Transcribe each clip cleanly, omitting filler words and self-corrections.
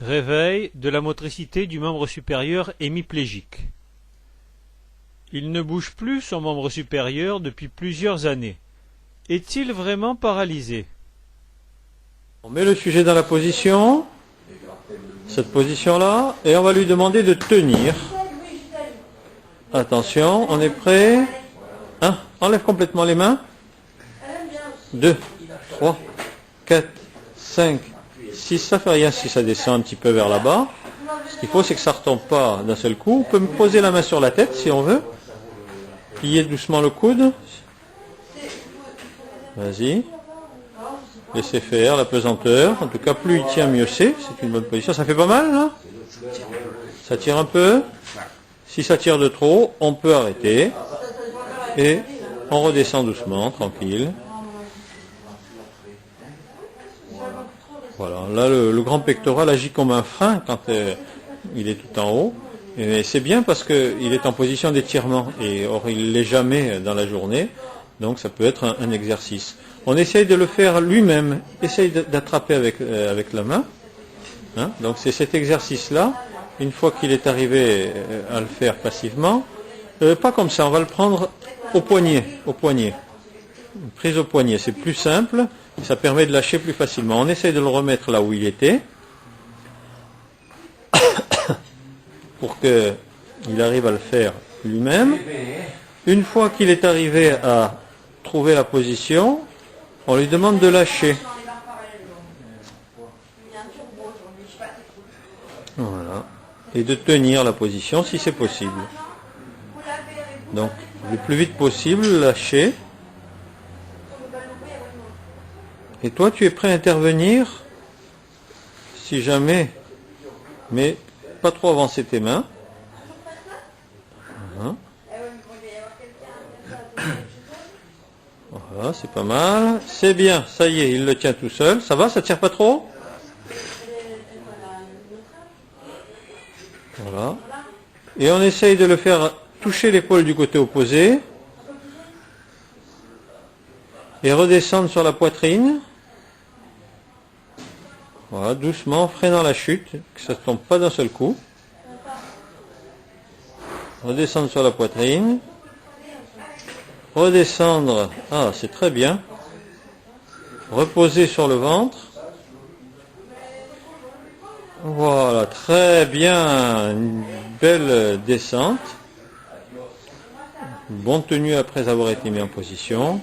Réveil de la motricité du membre supérieur hémiplégique. Il ne bouge plus son membre supérieur depuis plusieurs années. Est-il vraiment paralysé? On met le sujet dans la position, cette position-là, et on va lui demander de tenir. Attention, on est prêt. 1. Enlève complètement les mains. 2, 3, 4, 5, 6. Ça fait rien si ça descend un petit peu vers là-bas. Ce qu'il faut, c'est que ça ne retombe pas d'un seul coup. On peut me poser la main sur la tête si on veut. Plier doucement le coude. Vas-y. Laissez faire la pesanteur. En tout cas, plus il tient, mieux c'est. C'est une bonne position. Ça fait pas mal, là? Ça tire un peu. Si ça tire de trop, on peut arrêter. Et on redescend doucement, tranquille. Voilà. Là, le grand pectoral agit comme un frein quand il est tout en haut. Et c'est bien parce qu'il est en position d'étirement. Et or, il ne l'est jamais dans la journée. Donc, ça peut être un exercice. On essaye de le faire lui-même. Essaye d'attraper avec la main. Hein? Donc, c'est cet exercice-là. Une fois qu'il est arrivé à le faire passivement, pas comme ça, on va le prendre au poignet. Une prise au poignet, c'est plus simple. Ça permet de lâcher plus facilement. On essaye de le remettre là où il était. Pour qu'il arrive à le faire lui-même. Une fois qu'il est arrivé à trouver la position, on lui demande de lâcher. Voilà. Et de tenir la position si c'est possible. Donc, le plus vite possible, lâcher. Et toi, tu es prêt à intervenir si jamais, mais pas trop avancer tes mains. Voilà, c'est pas mal. C'est bien, ça y est, il le tient tout seul. Ça va, ça tire pas trop? Voilà. Et on essaye de le faire toucher l'épaule du côté opposé. Et redescendre sur la poitrine. Voilà, doucement, freinant la chute, que ça ne tombe pas d'un seul coup. Redescendre sur la poitrine. Redescendre, c'est très bien. Reposer sur le ventre. Voilà, très bien. Une belle descente. Bonne tenue après avoir été mis en position.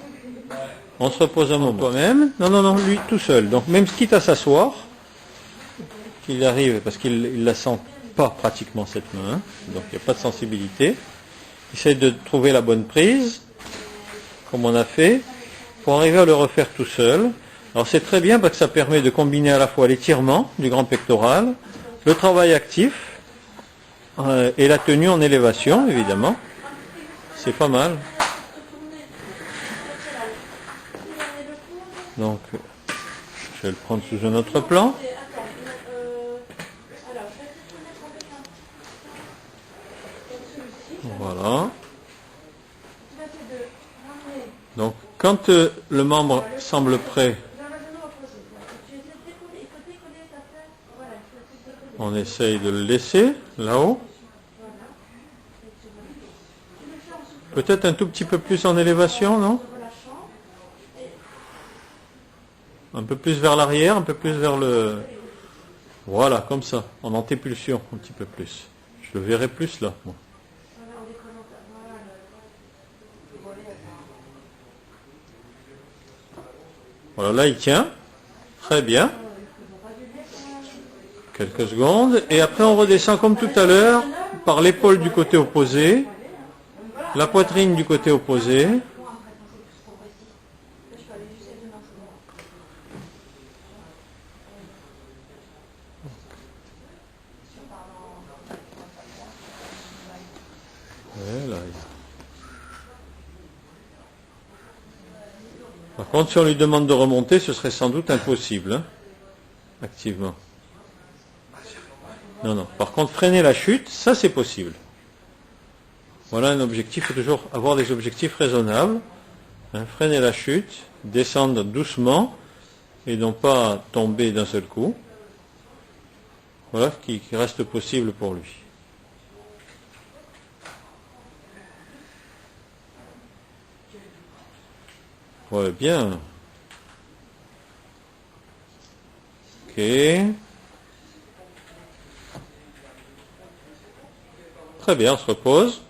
On se repose un moment. Toi-même. Non, lui tout seul. Donc même quitte à s'asseoir, qu'il arrive, parce qu'il ne la sent pas pratiquement cette main, donc il n'y a pas de sensibilité. Essaye de trouver la bonne prise, comme on a fait, pour arriver à le refaire tout seul. Alors c'est très bien parce que ça permet de combiner à la fois l'étirement du grand pectoral, le travail actif et la tenue en élévation, évidemment. C'est pas mal. Donc, je vais le prendre sous un autre plan. Voilà. Donc, quand le membre semble prêt, on essaye de le laisser là-haut. Peut-être un tout petit peu plus en élévation, non? Un peu plus vers l'arrière, un peu plus vers le... Voilà, comme ça, en antépulsion, un petit peu plus. Je le verrai plus là, moi. Voilà, là il tient. Très bien. Quelques secondes. Et après on redescend comme tout à l'heure, par l'épaule du côté opposé, la poitrine du côté opposé. Là. Par contre, si on lui demande de remonter, ce serait sans doute impossible, hein, activement. Non. Par contre, freiner la chute, ça c'est possible. Voilà un objectif, il faut toujours avoir des objectifs raisonnables. Hein, freiner la chute, descendre doucement et non pas tomber d'un seul coup. Voilà qui reste possible pour lui. Ouais, bien. Ok. Très bien, on se repose.